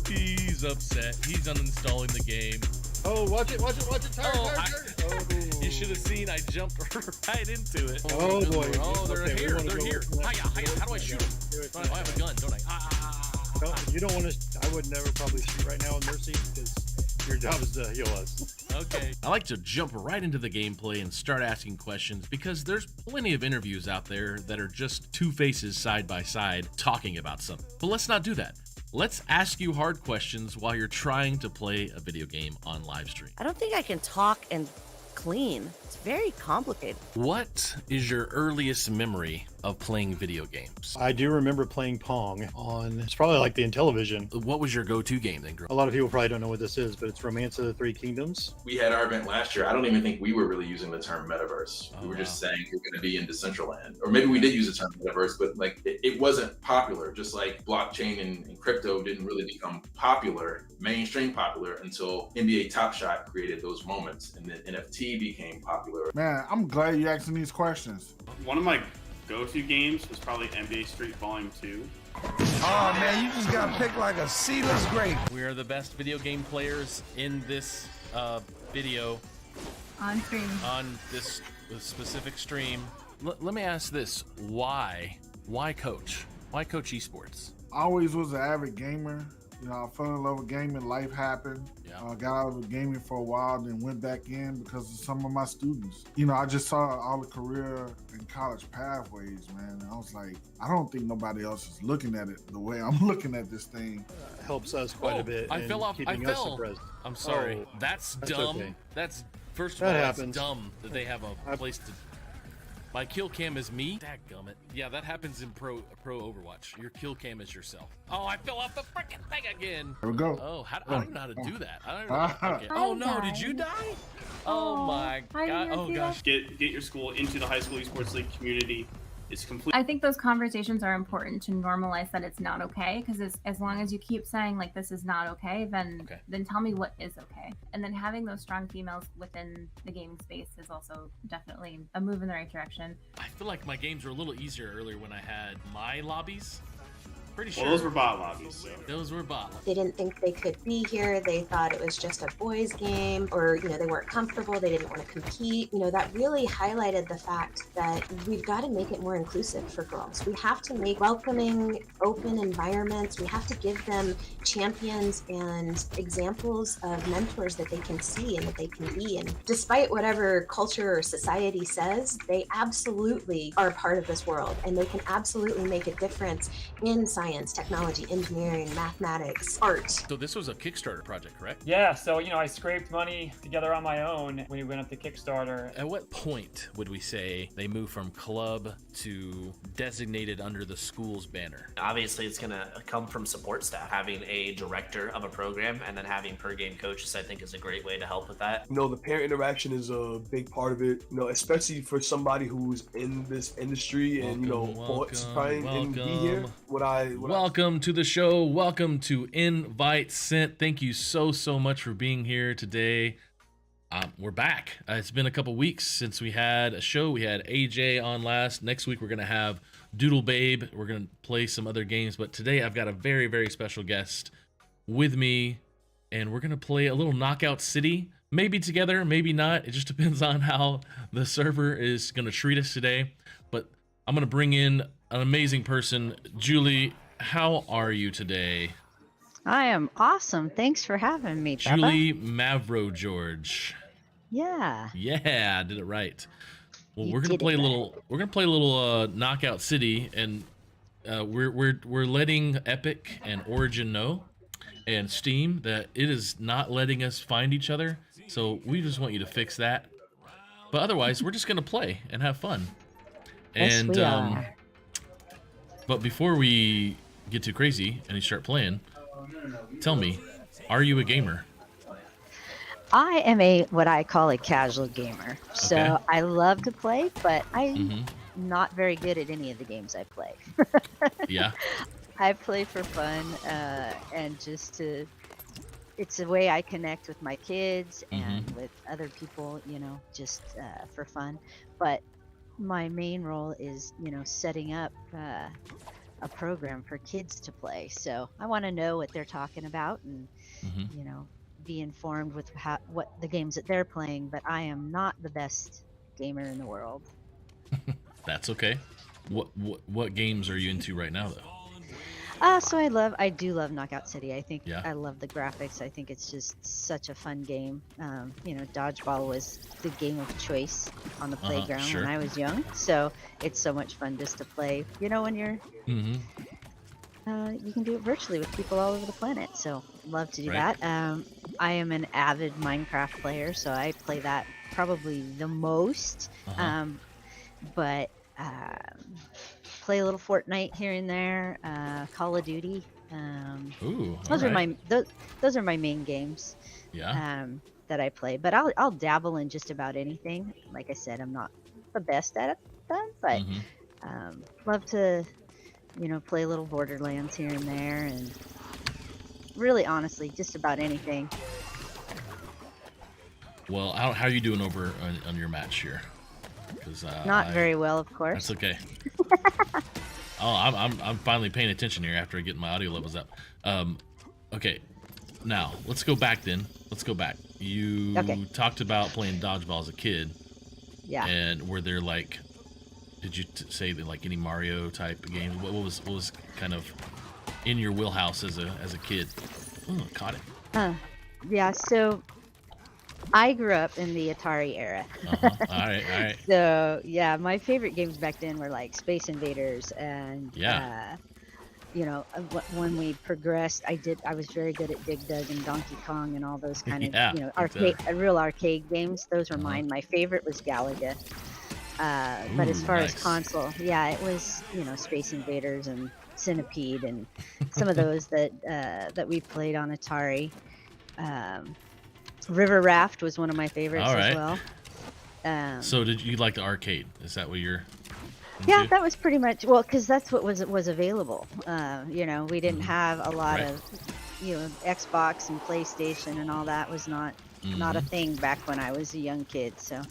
He's upset. He's uninstalling the game. Oh, watch it. Tire. You should have seen I jumped right into it. Oh, boy. Oh, they're Okay, here. They're here. Hiya. How do I shoot them? I have a gun, don't I? No, you don't want to. I would never probably shoot right now in their seat because your job is to heal us. Okay. I like to jump right into the gameplay and start asking questions because there's plenty of interviews out there that are just two faces side by side talking about something. But let's not do that. Let's ask you hard questions while you're trying to play a video game on live stream. I don't think I can talk and clean. It's very complicated. What is your earliest memory of playing video games? I do remember playing Pong on, it's probably like the Intellivision. What was your go-to game then, girl? A lot of people probably don't know what this is, but it's Romance of the Three Kingdoms. We had our event last year. I don't even think we were really using the term metaverse. Oh, we were wow. just saying we're going to be in Decentraland. Or maybe we did use the term metaverse, but like it wasn't popular. Just like blockchain and crypto didn't really become popular, mainstream popular, until NBA Top Shot created those moments. And then NFT became popular. Man, I'm glad you asking these questions. One of my go-to games was probably NBA Street Volume 2. Oh man, you just gotta pick like a seedless grape. We are the best video game players in this video On stream. on this specific stream. Let me ask this: Why coach? Why coach esports? I always was an avid gamer. You know, I fell in love with gaming. Life happened. Yeah. Got out of gaming for a while, then went back in because of some of my students. You know, I just saw all the career and college pathways, man. And I was like, I don't think nobody else is looking at it the way I'm looking at this thing. Helps us quite a bit. I in fell off. I keeping us fell. abreast. I'm sorry. Oh, that's that's dumb. okay. That's first of That all, happens. that's dumb that they have a place to. My kill cam is me. Dadgummit. Yeah, that happens in pro Overwatch. Your kill cam is yourself. Oh, I fell off the freaking thing again. There we go. Oh, I don't know how to do that. I don't know. Okay. I Oh no, did died. you die? Oh my I god. didn't Oh see gosh. Get your school into the high school esports league community. It's complete. I think those conversations are important to normalize that it's not okay, because as long as you keep saying like this is not okay, then tell me what is okay. And then having those strong females within the gaming space is also definitely a move in the right direction. I feel like my games were a little easier earlier when I had my lobbies. Pretty sure. Well, those were bot lobbies, so. Those were bot lobbies. They didn't think they could be here. They thought it was just a boys' game, or, you know, they weren't comfortable. They didn't want to compete. You know, that really highlighted the fact that we've got to make it more inclusive for girls. We have to make welcoming, open environments. We have to give them champions and examples of mentors that they can see and that they can be. And despite whatever culture or society says, they absolutely are a part of this world, and they can absolutely make a difference in science, technology, engineering, mathematics, art. So this was a Kickstarter project, correct? Yeah, so, you know, I scraped money together on my own when we went up to Kickstarter. At what point would we say they move from club to designated under the school's banner? Obviously, it's going to come from support staff. Having a director of a program and then having per game coaches, I think, is a great way to help with that. You know, the parent interaction is a big part of it, you know, especially for somebody who's in this industry and, you know, fought to try and be here. Welcome to the show. Welcome to Invite Sent. Thank you so much for being here today. We're back. It's been a couple weeks since we had a show. We had AJ on last. Next week we're gonna have Doodle Babe. We're gonna play some other games, but today I've got a very special guest with me, and we're gonna play a little Knockout City. Maybe together, maybe not. It just depends on how the server is gonna treat us today. But I'm gonna bring in an amazing person. Julie, how are you today? I am awesome. Thanks for having me, Bubba. Julie Mavrogeorge. Yeah. Yeah, I did it right. Well, You we're gonna did play a it little. We're gonna play a little Knockout City, and we're letting Epic and Origin know, and Steam, that it is not letting us find each other. So we just want you to fix that. But otherwise, we're just gonna play and have fun. Yes, And we are. but before we get too crazy and you start playing, tell me, are you a gamer? I am what I call a casual gamer. So Okay. I love to play, but I'm not very good at any of the games I play. Yeah. I play for fun and it's a way I connect with my kids and with other people, you know, just for fun. But my main role is, you know, setting up a program for kids to play. So I want to know what they're talking about and you know, be informed with what the games that they're playing. But I am not the best gamer in the world. That's okay. What games are you into right now, though? So I do love Knockout City. I think I love the graphics. I think it's just such a fun game. You know, dodgeball was the game of choice on the playground when I was young. So it's so much fun just to play. You know, when you're, you can do it virtually with people all over the planet. So love to do that. I am an avid Minecraft player, so I play that probably the most. But play a little Fortnite here and there, Call of Duty. Those are my main games. That I play. But I'll dabble in just about anything. Like I said, I'm not the best at them, but love to, you know, play a little Borderlands here and there, and really, honestly, just about anything. Well, how are you doing over on your match here? Because not very well, of course. That's okay. Oh, I'm finally paying attention here after I get my audio levels up. Okay, now let's go back then. Let's go back. You talked about playing dodgeball as a kid. Yeah. And were there like, did you say that like any Mario type games? What was kind of in your wheelhouse as a kid? Oh, caught it. Yeah. So I grew up in the Atari era. All right. So yeah, my favorite games back then were like Space Invaders and you know, when we progressed, I was very good at Dig Dug and Donkey Kong and all those kind of you know real arcade games. Those were mine. My favorite was Galaga. But as far as console, it was, you know, Space Invaders and Centipede and some of those that we played on Atari. River Raft was one of my favorites as well. So did you like the arcade? Is that what you're into? Yeah, that was pretty much, well, because that's what was available. You know, we didn't have a lot of, you know, Xbox and PlayStation and all that was not a thing back when I was a young kid. So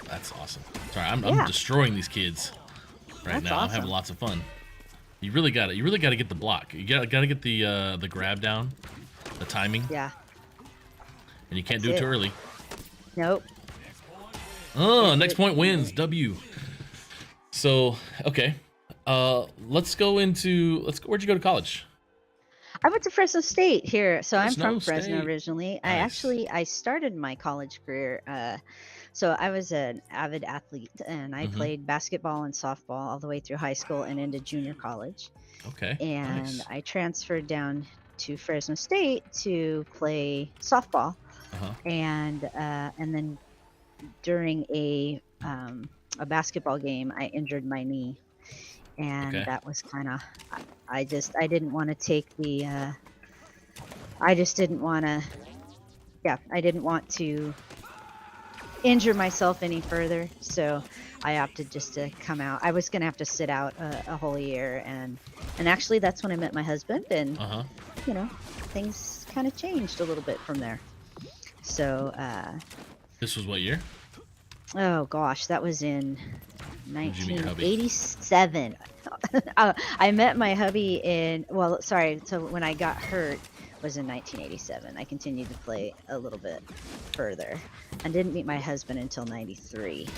that's awesome. Sorry, I'm destroying these kids right now. I'm having lots of fun. You really got to get the block. You got to get the grab down, the timing. Yeah. And you can't do it too early. Nope. Oh, next point wins. W. So, okay. Let's go. Where'd you go to college? I went to Fresno State here. So I'm from State. Fresno originally. Nice. I started my college career. So I was an avid athlete, and I played basketball and softball all the way through high school and into junior college. Okay. And I transferred down to Fresno State to play softball. And then during a basketball game, I injured my knee, and that was kind of, I didn't want to take the, I didn't want to injure myself any further, so I opted just to come out. I was gonna have to sit out a whole year, and actually that's when I met my husband, and you know, things kind of changed a little bit from there. So this was what year? Oh gosh, that was in 1987. I met my hubby so when I got hurt was in 1987. I continued to play a little bit further and didn't meet my husband until 93.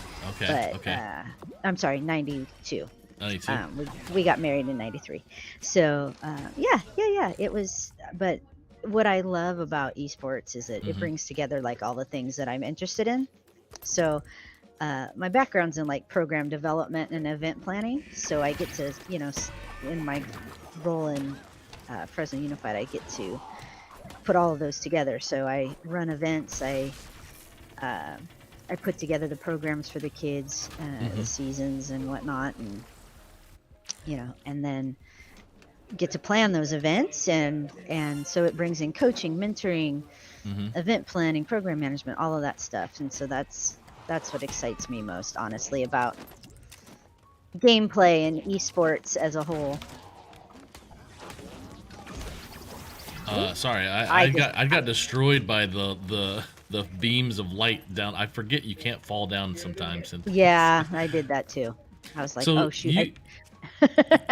I'm sorry, 92. 92. We got married in 93. So it was, but what I love about esports is that it brings together like all the things that I'm interested in. So my background's in like program development and event planning. So I get to, you know, in my role in Fresno Unified, I get to put all of those together. So I run events. I put together the programs for the kids, the seasons and whatnot, and you know, and then get to plan those events, and so it brings in coaching, mentoring, event planning, program management, all of that stuff. And so that's what excites me most, honestly, about gameplay and esports as a whole. Sorry, I got destroyed by the beams of light down. I forget you can't fall down sometimes. Yeah, I did that too. I was like, So oh shoot.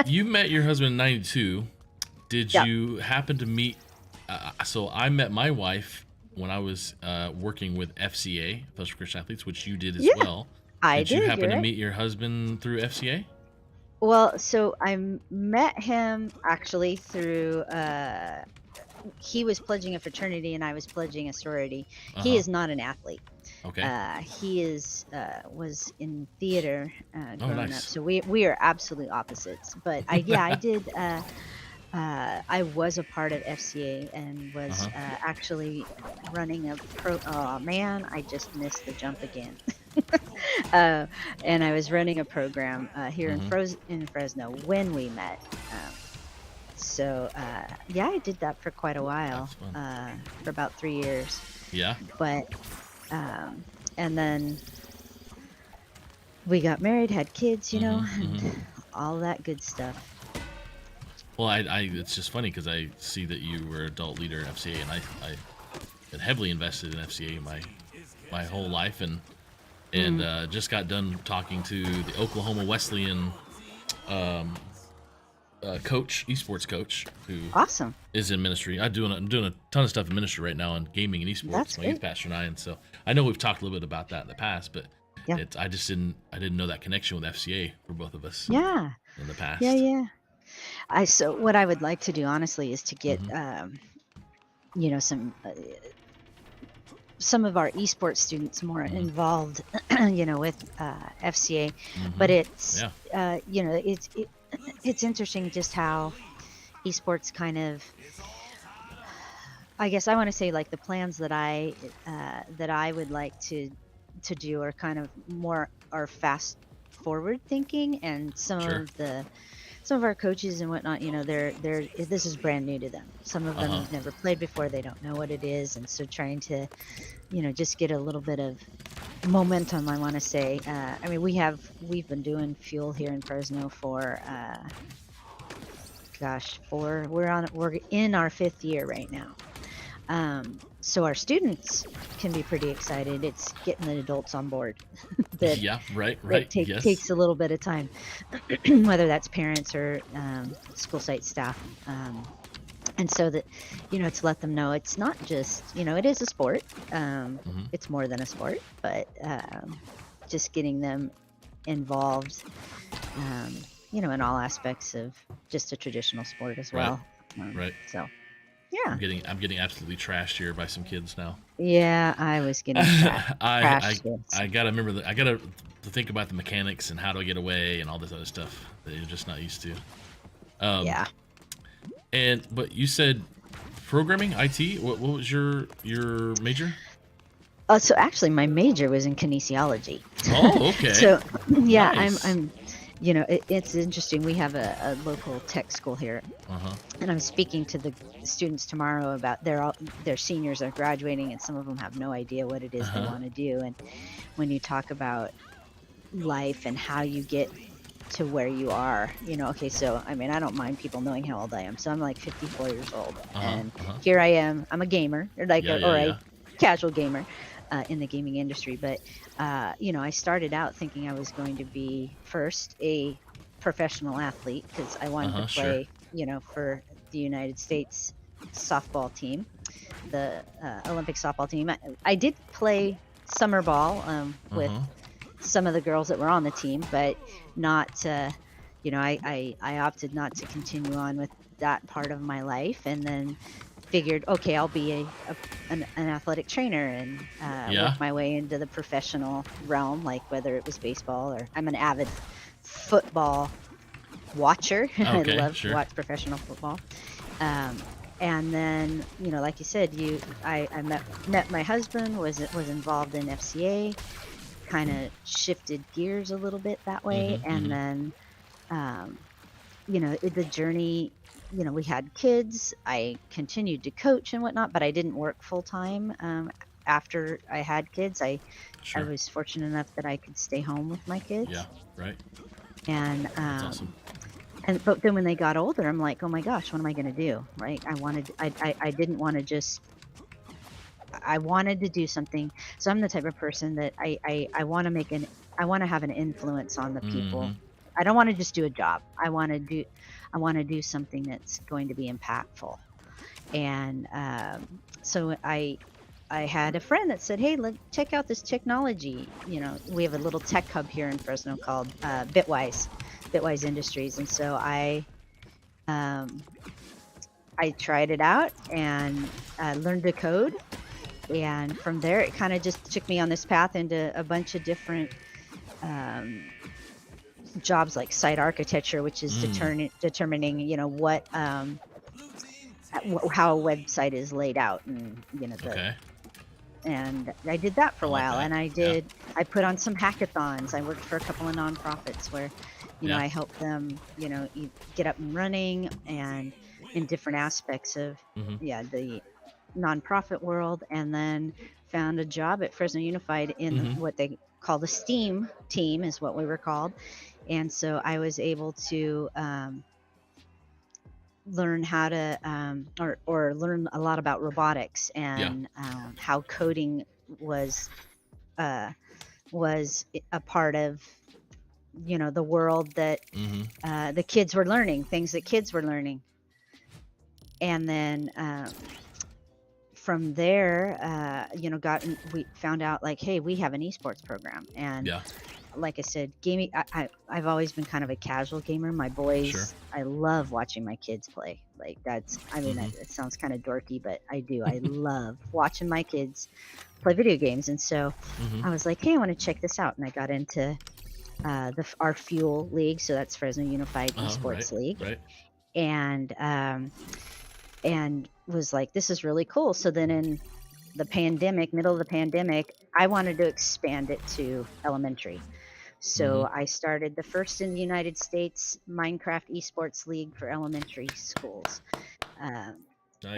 you met your husband in 92. Did you happen to meet, so I met my wife when I was working with FCA, Fellowship of Christian Athletes, which you did as well. Did you happen to meet your husband through FCA? Well, so I met him actually through, he was pledging a fraternity and I was pledging a sorority. He is not an athlete. Okay. He was in theater growing up, nice. so we are absolute opposites. But I did. I was a part of FCA and was actually running a pro. Oh man, I just missed the jump again. And I was running a program here in Fresno when we met. So I did that for quite a while, for about 3 years. Yeah. But and then we got married, had kids, you know, and all that good stuff. Well, it's just funny because I see that you were adult leader in FCA, and I been heavily invested in FCA my whole life, and just got done talking to the Oklahoma Wesleyan coach, esports coach, who is in ministry. I'm doing a ton of stuff in ministry right now on gaming and esports. That's my youth pastor and I, and so I know we've talked a little bit about that in the past, but I didn't know that connection with FCA for both of us. Yeah. In the past. Yeah. So what I would like to do honestly is to get you know, some of our esports students more involved, you know, with FCA, but it's you know, it's interesting just how esports kind of, I guess I want to say, like, the plans that I would like to do are kind of more are fast forward thinking, and some of our coaches and whatnot, you know, this is brand new to them. Some of them have never played before, they don't know what it is, and so trying to, you know, just get a little bit of momentum, I want to say. I mean, we've been doing Fuel here in Fresno for we're in our 5th year right now. So our students can be pretty excited. It's getting the adults on board. Right. Takes a little bit of time, whether that's parents or school site staff. And so that, you know, to let them know it's not just, you know, it is a sport. It's more than a sport, but just getting them involved, you know, in all aspects of just a traditional sport as well. Right. So, yeah. I'm getting absolutely trashed here by some kids now. Yeah, I was getting trashed. I gotta remember I gotta think about the mechanics and how do I get away and all this other stuff that you're just not used to. But you said programming, IT. What was your major? So actually, my major was in kinesiology. Oh, okay. So yeah, nice. I'm you know, it's interesting. We have a local tech school here, and I'm speaking to the students tomorrow about their seniors are graduating, and some of them have no idea what it is they want to do. And when you talk about life and how you get to where you are, you know, okay, so I mean, I don't mind people knowing how old I am. So I'm like 54 years old, and here I am. I'm a gamer, or like a casual gamer. In the gaming industry, but you know, I started out thinking I was going to be first a professional athlete because I wanted to play, you know, for the United States softball team, the Olympic softball team. I did play summer ball with some of the girls that were on the team, but not, you know, I opted not to continue on with that part of my life, and then figured, okay, I'll be an athletic trainer and work my way into the professional realm, like whether it was baseball or I'm an avid football watcher. I love to watch professional football. And then, you know, like you said, I met my husband, was involved in FCA, kind of shifted gears a little bit that way, and then, you know, the journey. You know, we had kids. I continued to coach and whatnot, but I didn't work full time after I had kids. I was fortunate enough that I could stay home with my kids. Yeah, right. And that's awesome. But then when they got older, I'm like, oh my gosh, what am I going to do? Right? I didn't want to just. I wanted to do something. So I'm the type of person that I want to have an influence on the people I don't want to just do a job. I want to do something that's going to be impactful. And so I had a friend that said, hey, check out this technology. You know, we have a little tech hub here in Fresno called Bitwise Industries. And so I tried it out and learned to code. And from there, it kind of just took me on this path into a bunch of different jobs like site architecture, which is determining, you know, what how a website is laid out, and you know, and I did that for a while, and I put on some hackathons. I worked for a couple of nonprofits where, you know, I helped them, you know, get up and running, and in different aspects of the nonprofit world, and then found a job at Fresno Unified in what they call the STEAM team, is what we were called. And so I was able to learn how to or learn a lot about robotics and how coding was a part of, you know, the world that the kids were learning, things that kids were learning. And then from there, you know, we found out, like, hey, we have an esports program. And like I said, gaming, I've always been kind of a casual gamer. My boys, I love watching my kids play. Like, that's, I mean, it sounds kind of dorky, but I do. I love watching my kids play video games. And so I was like, hey, I want to check this out. And I got into our Fuel League. So that's Fresno Unified Esports League. And was like, this is really cool. So then in the pandemic, middle of the pandemic, I wanted to expand it to elementary. So I started the first in the United States Minecraft Esports League for elementary schools. And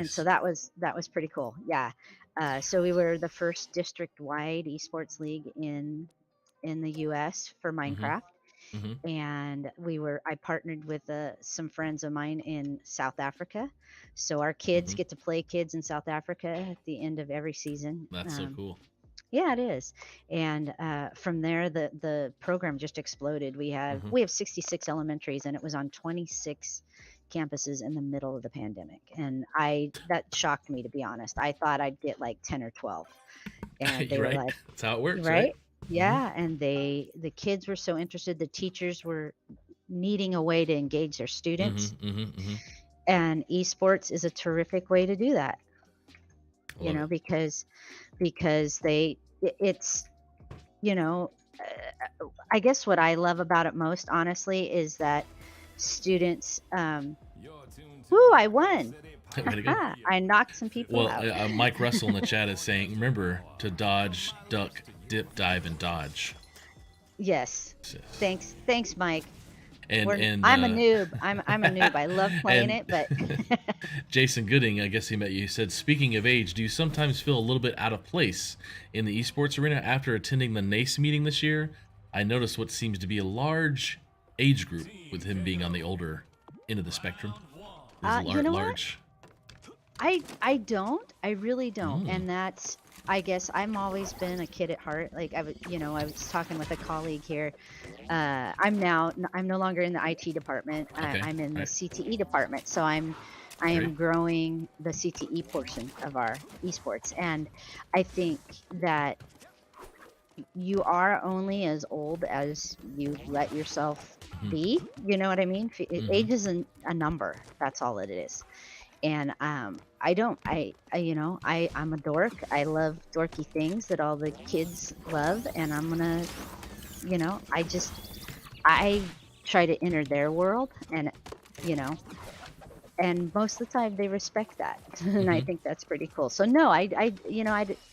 so that was pretty cool. Yeah. So we were the first district-wide esports league in the US for Minecraft. And I partnered with some friends of mine in South Africa. So our kids get to play kids in South Africa at the end of every season. That's so cool. Yeah, it is. And from there, the program just exploded. We have 66 elementaries, and it was on 26 campuses in the middle of the pandemic. And that shocked me, to be honest. I thought I'd get like 10 or 12. And they were like, that's how it works, right? Yeah, and the kids were so interested. The teachers were needing a way to engage their students, and esports is a terrific way to do that. You know, because it's, you know, I guess what I love about it most, honestly, is that students. I won. I knocked some people out. Mike Russell in the chat is saying, remember to dodge, duck, dip, dive, and dodge. Yes. Thanks, Mike. And I'm a noob. I'm a noob. I love playing it, but Jason Gooding, I guess he met you, said, speaking of age, do you sometimes feel a little bit out of place in the esports arena? After attending the NACE meeting this year, I noticed what seems to be a large age group, with him being on the older end of the spectrum. You know what? I don't. I really don't. And that's, I guess I've always been a kid at heart. Like I was talking with a colleague here. I'm no longer in the IT department. I'm in the CTE department. So I am growing the CTE portion of our esports. And I think that you are only as old as you let yourself be. You know what I mean? Age isn't a number. That's all it is. And I'm a dork. I love dorky things that all the kids love, and I'm gonna, you know, I try to enter their world, and and most of the time they respect that, and I think that's pretty cool. So no, I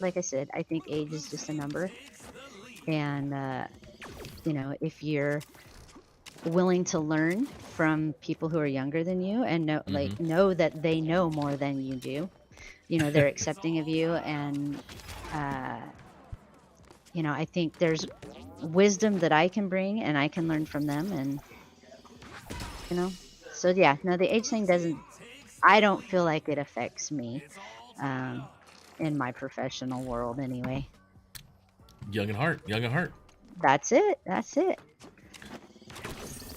like I said, I think age is just a number, and if you're willing to learn from people who are younger than you and know that they know more than you do, they're accepting of you, and I think there's wisdom that I can bring and I can learn from them, and so yeah, no, the age thing I don't feel like it affects me in my professional world anyway. Young at heart. That's it.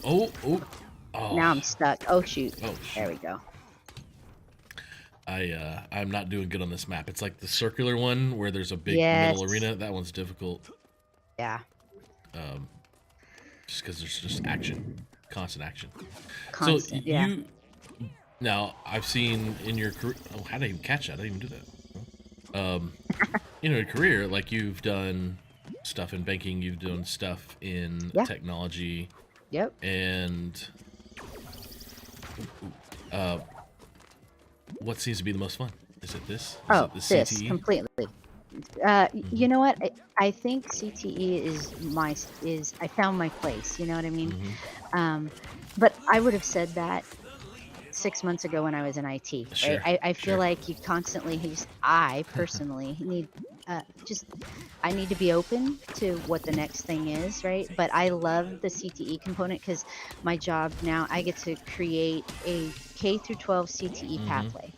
Oh. Now I'm stuck. Oh shoot. Oh, there we go. I'm not doing good on this map. It's like the circular one where there's a big middle arena. That one's difficult. Yeah. Just because there's just action, constant action. Constant, so now I've seen in your career. Oh, how did I even catch that? I didn't even do that. In your career, like you've done stuff in banking, you've done stuff in technology. Yep. And what seems to be the most fun? Is it this? Is it the CTE? This completely. You know what? I think CTE is I found my place. You know what I mean? But I would have said that 6 months ago when I was in IT. Right? I feel like you constantly. I personally need I need to be open to what the next thing is, right? But I love the CTE component because my job now, I get to create a K through 12 CTE pathway.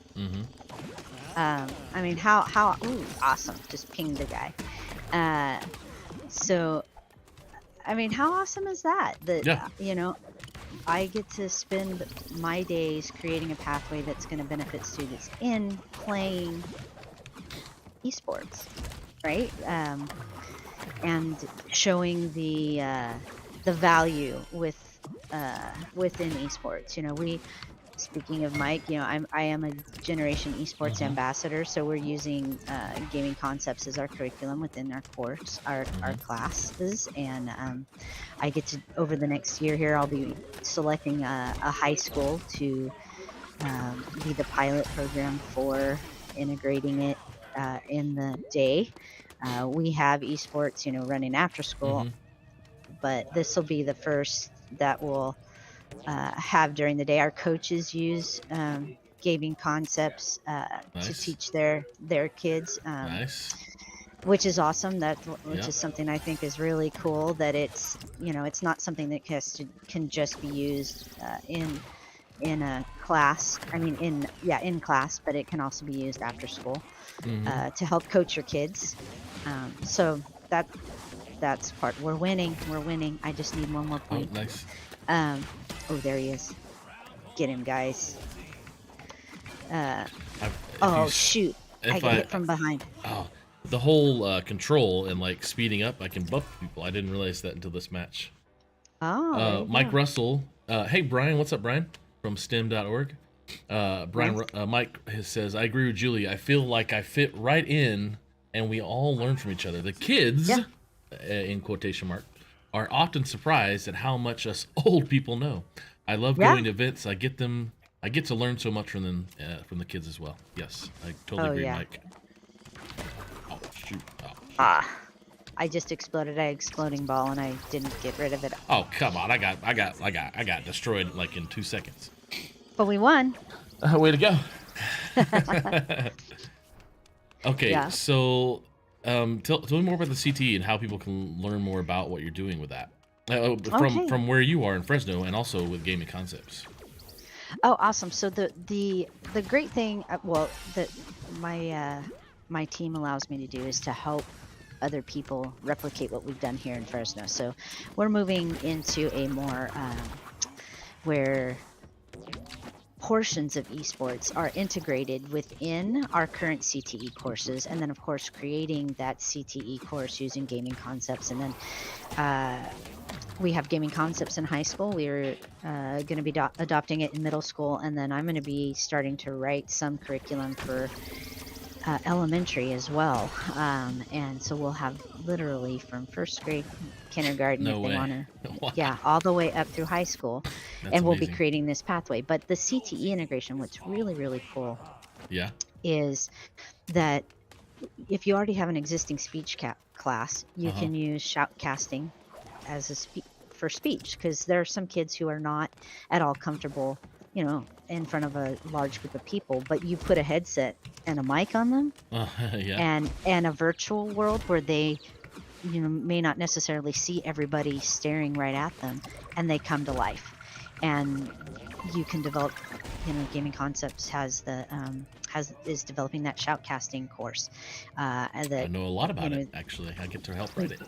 I mean, how ooh, awesome! Just pinged the guy. So, I mean, how awesome is that? That you know, I get to spend my days creating a pathway that's going to benefit students in playing esports, right? And showing the value within esports. You know, speaking of Mike, you know, I am a Generation Esports ambassador, so we're using gaming concepts as our curriculum within our course, our classes, and I get to, over the next year here, I'll be selecting a high school to be the pilot program for integrating it in the day. We have esports, you know, running after school, but this will be the first that will have during the day. Our coaches use gaming concepts to teach their kids, which is awesome. Which is something I think is really cool. That it's, you know, it's not something that can just be used in a class. I mean, in class, but it can also be used after school to help coach your kids. So that's part. We're winning. I just need one more point. Oh, nice. Oh, there he is. Get him, guys. Shoot. I get hit from behind. Oh, the whole control and like speeding up, I can buff people. I didn't realize that until this match. Oh. Mike Russell. Hey, Brian. What's up, Brian? From stem.org. Mike says, I agree with Julie. I feel like I fit right in and we all learn from each other. The kids, in quotation mark, are often surprised at how much us old people know. I love going to events. I get to learn so much from them, from the kids as well. Yes, I totally agree, Mike. Oh shoot! I just exploded an exploding ball and I didn't get rid of it. Oh come on! I got destroyed like in 2 seconds. But we won. Way to go! Okay, so. Tell me more about the CTE and how people can learn more about what you're doing with that from where you are in Fresno and also with gaming concepts. Oh, awesome! So the great thing, that my team allows me to do is to help other people replicate what we've done here in Fresno. So we're moving into a more where portions of esports are integrated within our current CTE courses, and then of course creating that CTE course using gaming concepts. And then we have gaming concepts in high school. We're going to be adopting it in middle school, and then I'm going to be starting to write some curriculum for elementary as well. And so we'll have literally from first grade, kindergarten, if they want to, all the way up through high school. And we'll be creating this pathway. But the CTE integration, what's really, really cool is that if you already have an existing speech class, you can use shoutcasting as for speech, because there are some kids who are not at all comfortable, you know, in front of a large group of people, but you put a headset and a mic on them and a virtual world where they, you know, may not necessarily see everybody staring right at them, and they come to life. And you can develop, you know, gaming concepts is developing that shoutcasting course. I know a lot about it, actually. I get to help write it.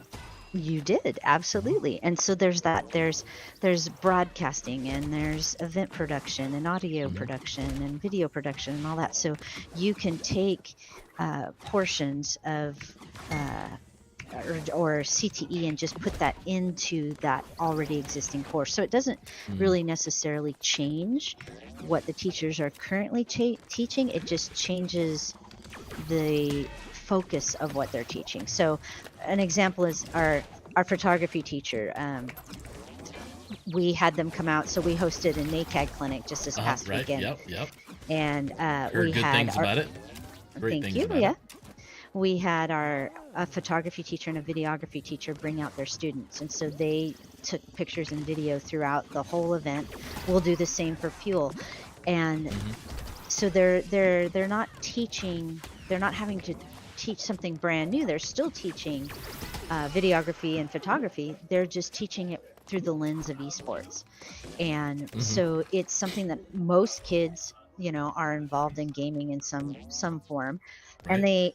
You did, absolutely. And so there's broadcasting, and there's event production and audio production and video production and all that. So you can take portions of or CTE and just put that into that already existing course. So it doesn't really necessarily change what the teachers are currently teaching. It just changes the focus of what they're teaching. So an example is our photography teacher. We had them come out, so we hosted a NAECAD clinic just this past weekend. Yep. And Heard good things about it. Great thank things you. about Yeah. it. We had a photography teacher and a videography teacher bring out their students, and so they took pictures and video throughout the whole event. We'll do the same for Fuel, and so they're not teaching. They're not having to teach something brand new. They're still teaching videography and photography. They're just teaching it through the lens of esports, and so it's something that most kids, are involved in gaming in some form, and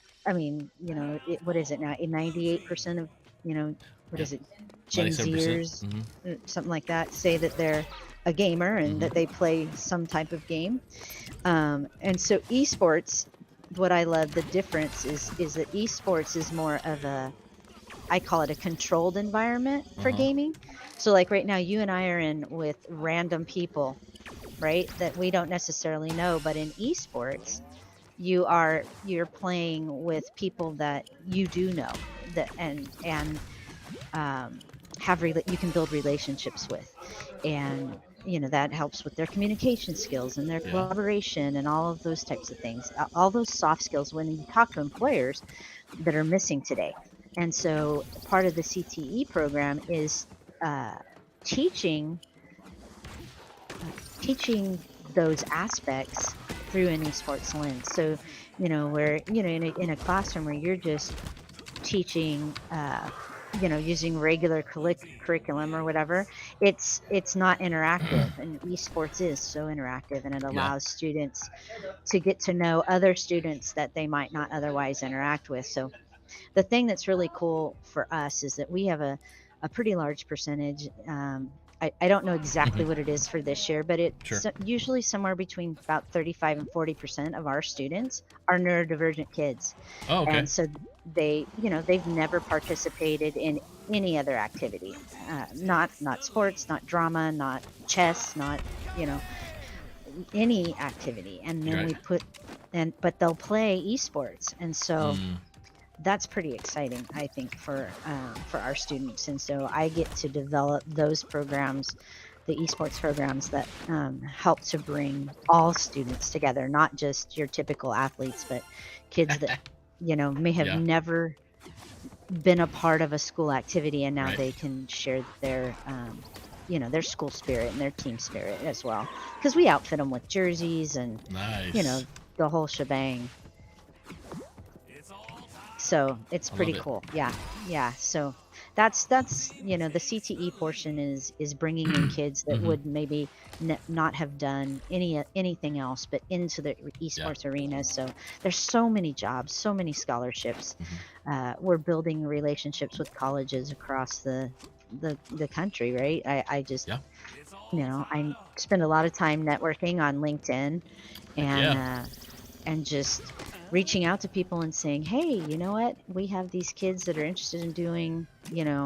what is it now? 98% of what is it? Gen 97%. Zers, something like that, say that they're a gamer and that they play some type of game. And so esports, what I love, the difference is that esports is more of I call it a controlled environment for gaming. So like right now, you and I are in with random people, right? That we don't necessarily know, but in esports, you're playing with people that you do know, that and you can build relationships with, and that helps with their communication skills and their collaboration and all of those types of things, all those soft skills when you talk to employers that are missing today. And so part of the CTE program is teaching those aspects through an esports lens. So where in a classroom where you're just teaching using regular curriculum or whatever, it's not interactive, and esports is so interactive, and it allows students to get to know other students that they might not otherwise interact with. So the thing that's really cool for us is that we have a pretty large percentage. I don't know exactly what it is for this year, but it's usually somewhere between about 35 and 40% of our students are neurodivergent kids. Oh, okay. And so they've never participated in any other activity, not sports, not drama, not chess, not any activity. And then but they'll play esports, and so that's pretty exciting, I think, for our students. And so I get to develop those programs, the esports programs that help to bring all students together, not just your typical athletes, but kids that may have never been a part of a school activity, and now they can share their their school spirit and their team spirit as well, because we outfit them with jerseys and the whole shebang. So it's pretty cool. Yeah. So that's the CTE portion is bringing in kids that would maybe not have done anything else, but into the esports arena. So there's so many jobs, so many scholarships. We're building relationships with colleges across the country, right? I just I spend a lot of time networking on LinkedIn, and just reaching out to people and saying, hey, you know what? We have these kids that are interested in doing, video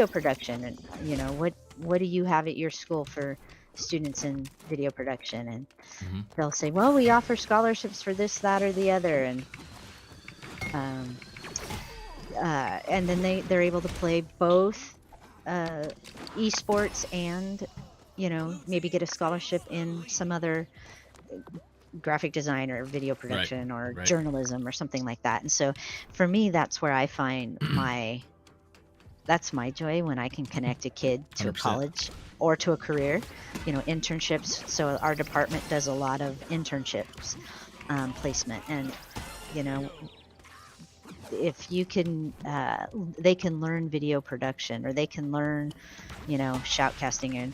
production, and what do you have at your school for students in video production? And they'll say, well, we offer scholarships for this, that, or the other, and then they're able to play both esports and maybe get a scholarship in some other graphic design or video production or journalism or something like that. And so for me, that's where I find that's my joy, when I can connect a kid to 100%. A college or to a career, internships. So our department does a lot of internships, placement, and if you can, they can learn video production, or they can learn, shoutcasting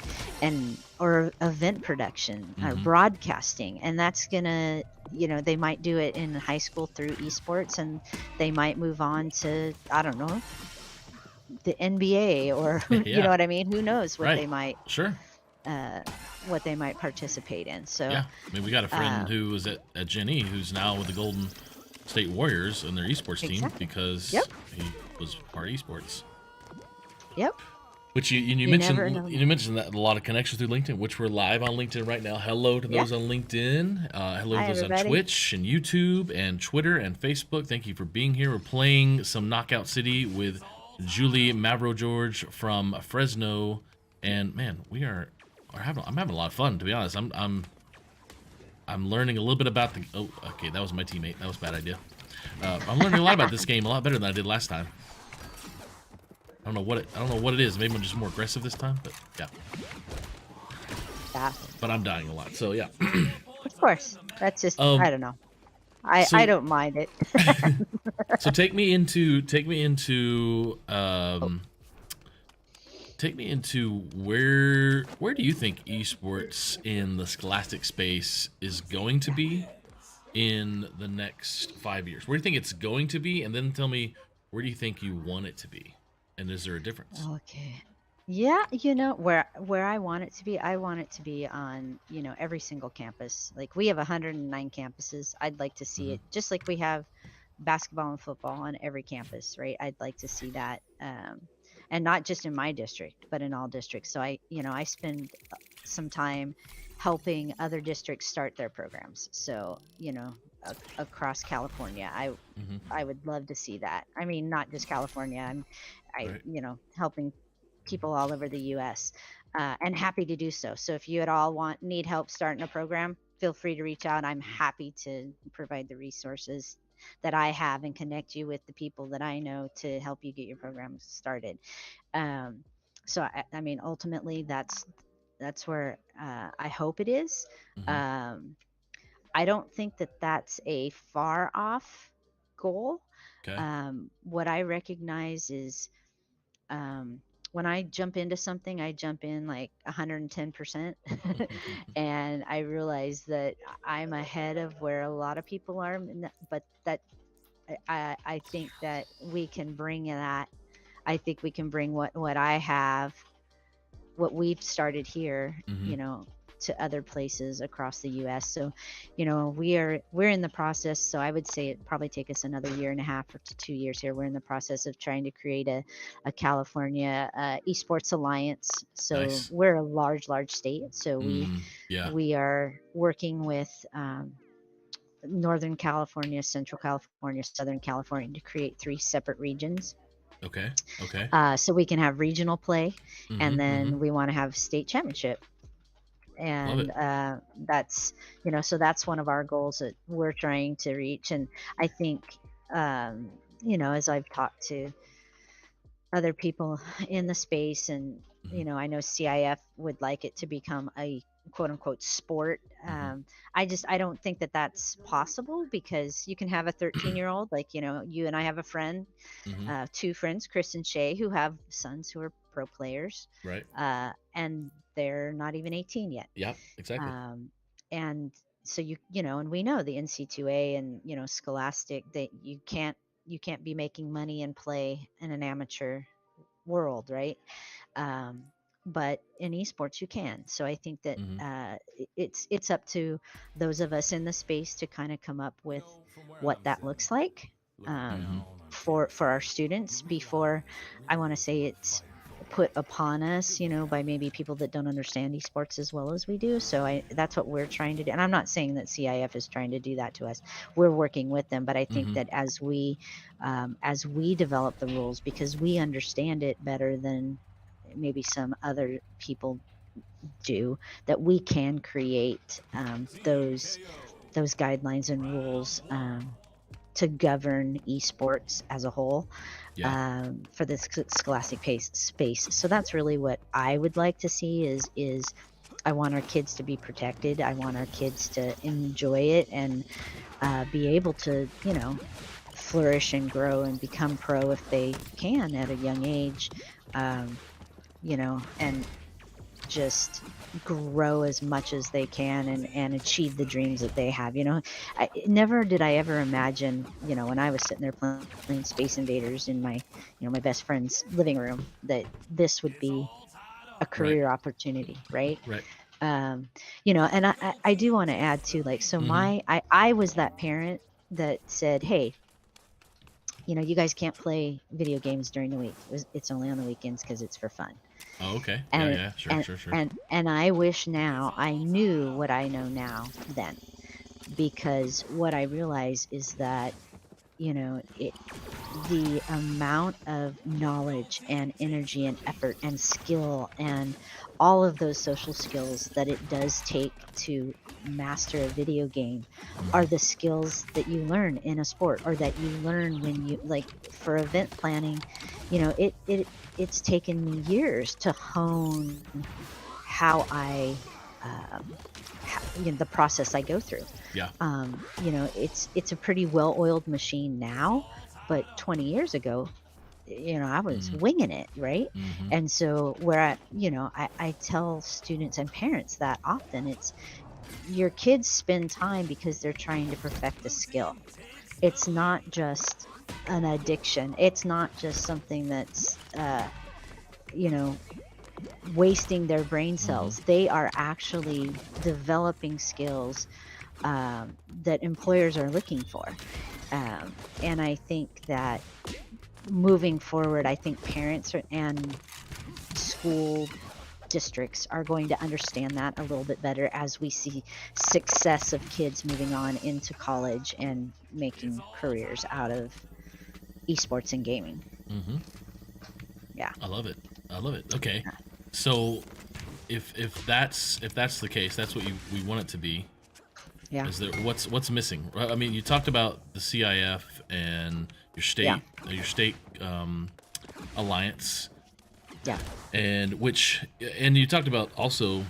or event production, or broadcasting, and that's gonna they might do it in high school through esports, and they might move on to, I don't know, the NBA or you know what I mean? Who knows what they might what they might participate in. So yeah, I mean, we got a friend who was at Gen E who's now with the Golden State Warriors and their esports team because he was part of esports. Yep. Which you mentioned that a lot of connections through LinkedIn, which we're live on LinkedIn right now. Hello to those on LinkedIn. Hello to those on Twitch and YouTube and Twitter and Facebook. Thank you for being here. We're playing some Knockout City with Julie Mavrogeorge from Fresno, and man, I'm having a lot of fun, to be honest. I'm learning a little bit about the. Oh, okay, that was my teammate. That was a bad idea. I'm learning a lot about this game, a lot better than I did last time. I don't know what it is. Maybe I'm just more aggressive this time, but yeah. Yeah. But I'm dying a lot, so yeah. Of course, that's just I don't know. I don't mind it. So take me into where do you think esports in the scholastic space is going to be in the next 5 years? Where do you think it's going to be, and then tell me where do you think you want it to be, and is there a difference? Okay. Yeah, where I want it to be, I want it to be on, every single campus. Like, we have 109 campuses. I'd like to see it just like we have basketball and football on every campus, right? I'd like to see that, and not just in my district, but in all districts. So I spend some time helping other districts start their programs. So, across California, I would love to see that. I mean, not just California. Helping people all over the U.S. And happy to do so. So if you at all need help starting a program, feel free to reach out. I'm happy to provide the resources that I have and connect you with the people that I know to help you get your program started. So I mean, ultimately, that's where I hope it is. I don't think that that's a far off goal. Okay. What I recognize is when I jump into something, I jump in like 110%. And I realize that I'm ahead of where a lot of people are, but that I think that we can bring that. I think we can bring what I have, what we've started here, to other places across the U.S. So, we're in the process. So I would say it probably take us another 1.5 or to 2 years here. We're in the process of trying to create a California Esports Alliance. So nice. We're a large state. So we are working with Northern California, Central California, Southern California to create 3 separate regions. Okay. So we can have regional play, and then we want to have state championship. And that's so that's one of our goals that we're trying to reach. And I think as I've talked to other people in the space, and I know CIF would like it to become a quote unquote sport. I don't think that that's possible, because you can have a 13-year-old like you and I have a friend, 2 friends, Chris and Shay, who have sons who are pro players, right? And they're not even 18 yet. Yeah, exactly. And so and we know the NC2A and Scholastic, that you can't be making money and play in an amateur world, right? But in esports you can. So I think that it's up to those of us in the space to kind of come up with what that looks like for our students, before I want to say it's put upon us, by maybe people that don't understand esports as well as we do. So that's what we're trying to do. And I'm not saying that CIF is trying to do that to us. We're working with them, but I think that as we develop the rules, because we understand it better than maybe some other people do, that we can create those guidelines and rules to govern esports as a whole, for the scholastic space. So that's really what I would like to see is I want our kids to be protected. I want our kids to enjoy it and be able to, flourish and grow and become pro if they can at a young age, and just grow as much as they can and achieve the dreams that they have. Never did I ever imagine, when I was sitting there playing Space Invaders in my, my best friend's living room, that this would be a career opportunity, right? Right. And I do want to add too, like, so I was that parent that said, hey, you guys can't play video games during the week. It's only on the weekends because it's for fun. Oh, okay. And, Yeah. Sure. And I wish now I knew what I know now then, because what I realize is that, the amount of knowledge and energy and effort and skill and all of those social skills that it does take to master a video game are the skills that you learn in a sport, or that you learn when you, like, for event planning. It's taken me years to hone how I the process I go through. Yeah. It's a pretty well-oiled machine now, but 20 years ago, I was winging it, right? And so where I tell students and parents that often, it's your kids spend time because they're trying to perfect a skill. It's not just an addiction. It's not just something that's wasting their brain cells. They are actually developing skills that employers are looking for. And I think that moving forward, I think parents and school districts are going to understand that a little bit better as we see success of kids moving on into college and making careers out of esports and gaming. Yeah. I love it. Okay. So if that's the case, that's what we want it to be. Yeah. Is there what's missing? I mean, you talked about the CIF and your state alliance. Yeah. And you talked about also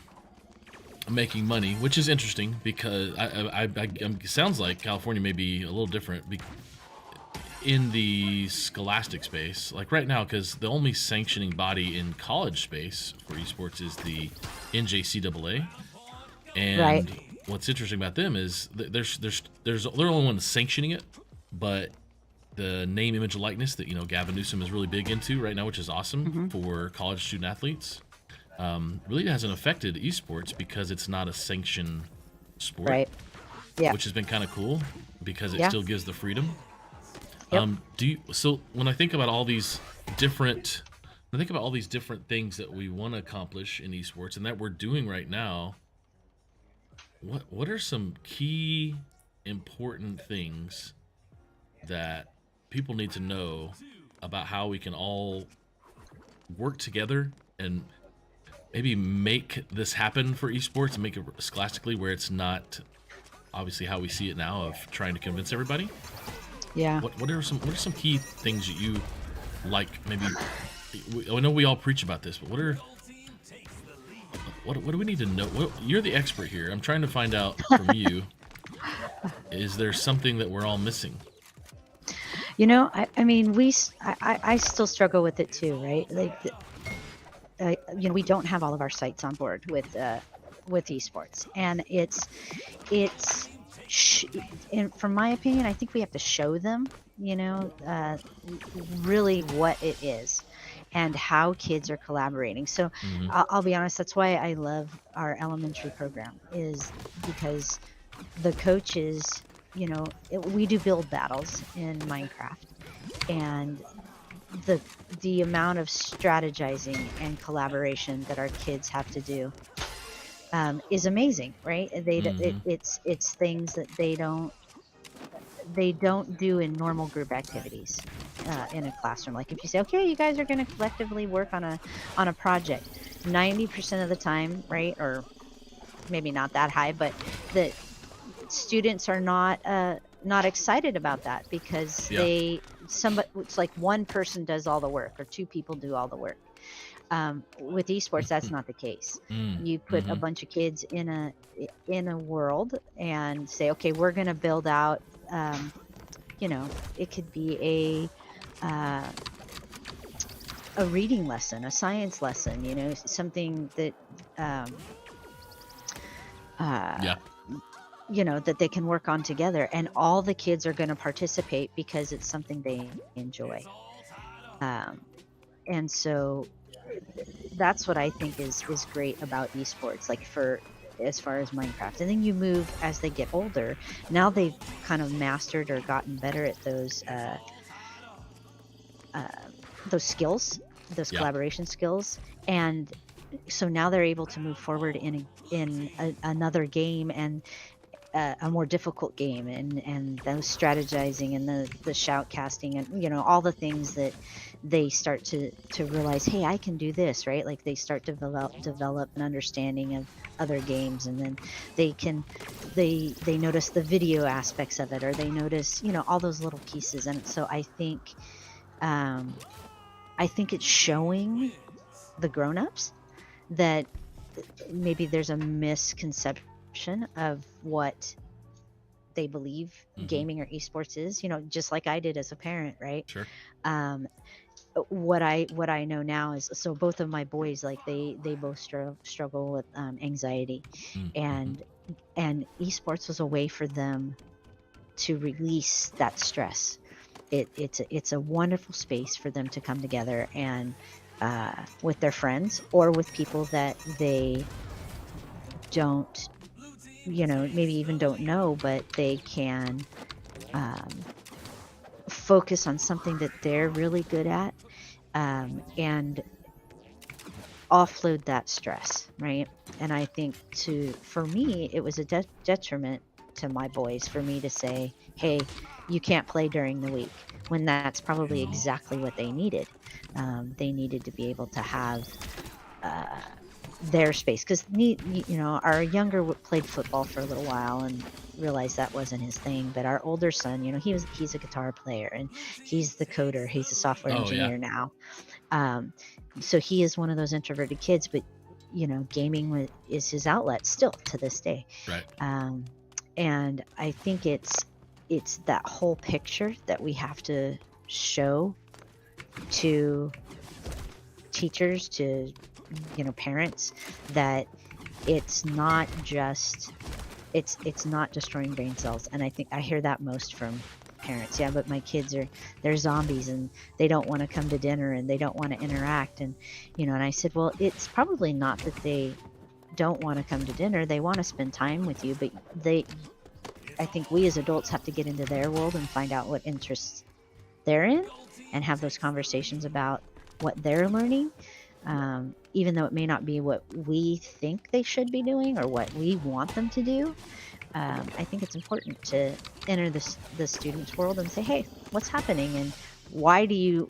making money, which is interesting because it sounds like California may be a little different in the scholastic space, like right now, because the only sanctioning body in college space for esports is the NJCAA. And what's interesting about them is they're the only one sanctioning it, but the name, image, and likeness that Gavin Newsom is really big into right now, which is awesome for college student athletes, really hasn't affected esports because it's not a sanctioned sport, right? Yeah, which has been kind of cool because it still gives the freedom. Yep. So when I think about all these different things that we want to accomplish in esports and that we're doing right now, what are some key important things that people need to know about how we can all work together and maybe make this happen for esports and make it scholastically, where it's not obviously how we see it now of trying to convince everybody? Yeah. What are some key things that you like? Maybe I know we all preach about this, but what do we need to know? You're the expert here. I'm trying to find out from you. Is there something that we're all missing? I mean, I still struggle with it too, right? Like, we don't have all of our sites on board with esports, and and from my opinion, I think we have to show them, really what it is and how kids are collaborating. So I'll be honest, that's why I love our elementary program, is because the coaches, we do build battles in Minecraft, and the amount of strategizing and collaboration that our kids have to do is amazing, right? It's things that they don't do in normal group activities in a classroom. Like if you say, okay, you guys are going to collectively work on a project, 90% of the time, right, or maybe not that high, but the students are not excited about that because it's like one person does all the work or two people do all the work. With esports, that's not the case. You put a bunch of kids in a world and say, okay, we're going to build out, it could be a reading lesson, a science lesson, something that you know, that they can work on together, and all the kids are going to participate because it's something they enjoy. And so that's what I think is great about esports, like for as far as Minecraft. And then you move as they get older. Now they've kind of mastered or gotten better at those skills, those collaboration skills, and so now they're able to move forward in another game, and a more difficult game, and those strategizing and the shoutcasting, and you know, all the things that they start to realize, hey, I can do this, right? Like they start to develop an understanding of other games, and then they notice the video aspects of it, or they notice, you know, all those little pieces. And so I think it's showing the grown-ups that maybe there's a misconception of what they believe gaming or esports is, you know, just like I did as a parent, right? Sure. What I know now is, so both of my boys, like they both struggle with anxiety, and esports was a way for them to release that stress. It's a wonderful space for them to come together and with their friends or with people that they don't, you know, maybe even don't know, but they can focus on something that they're really good at, and offload that stress, right? And I think for me, it was a detriment to my boys for me to say, hey, you can't play during the week, when that's probably exactly what they needed. They needed to be able to have their space, because you know, our younger played football for a little while and realized that wasn't his thing, but our older son, you know, he's a guitar player, and he's the coder, he's a software engineer now. So he is one of those introverted kids, but you know, gaming is his outlet still to this day. Right. And I think it's that whole picture that we have to show to teachers, to, you know, parents, that it's not just destroying brain cells. And I think I hear that most from parents. Yeah, but my kids they're zombies, and they don't want to come to dinner, and they don't want to interact, and you know, and I said, well, it's probably not that they don't want to come to dinner. They want to spend time with you, but I think we as adults have to get into their world and find out what interests they're in, and have those conversations about what they're learning, even though it may not be what we think they should be doing or what we want them to do. I think it's important to enter the student's world and say, hey, what's happening, and why do you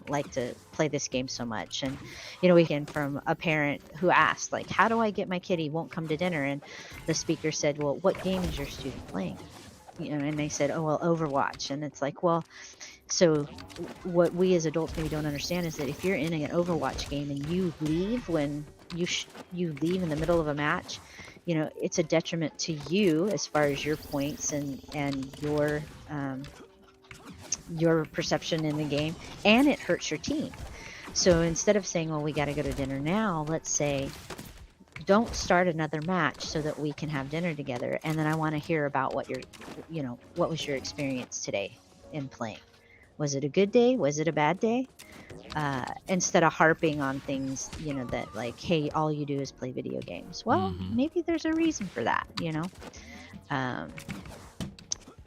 like to play this game so much? And you know, we can, from a parent who asked, like, how do I get my kid, he won't come to dinner, and the speaker said, well, what game is your student playing? You know, and they said, oh, well, Overwatch. And it's like, well, so what we as adults maybe don't understand is that if you're in an Overwatch game and you leave when you leave in the middle of a match, you know, it's a detriment to you as far as your points and your perception in the game, and it hurts your team. So instead of saying, well, we got to go to dinner now, let's say, don't start another match so that we can have dinner together, and then I want to hear about what was your experience today in playing. Was it a good day? Was it a bad day? Instead of harping on things, you know, that like, hey, all you do is play video games. Well, maybe there's a reason for that, you know?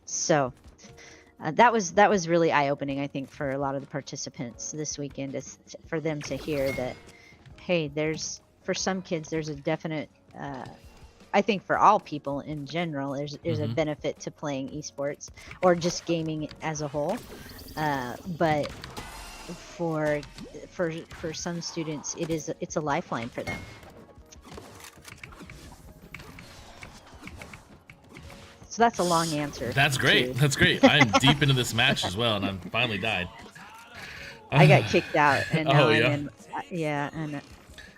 So that was really eye-opening, I think, for a lot of the participants this weekend, is for them to hear that, hey, for some kids, there's a definite, I think for all people in general, there's a benefit to playing esports or just gaming as a whole. But for some students, it's a lifeline for them. So that's a long answer. That's great. That's great. I'm deep into this match as well, and I'm finally died. I got kicked out, and now yeah. I'm in, and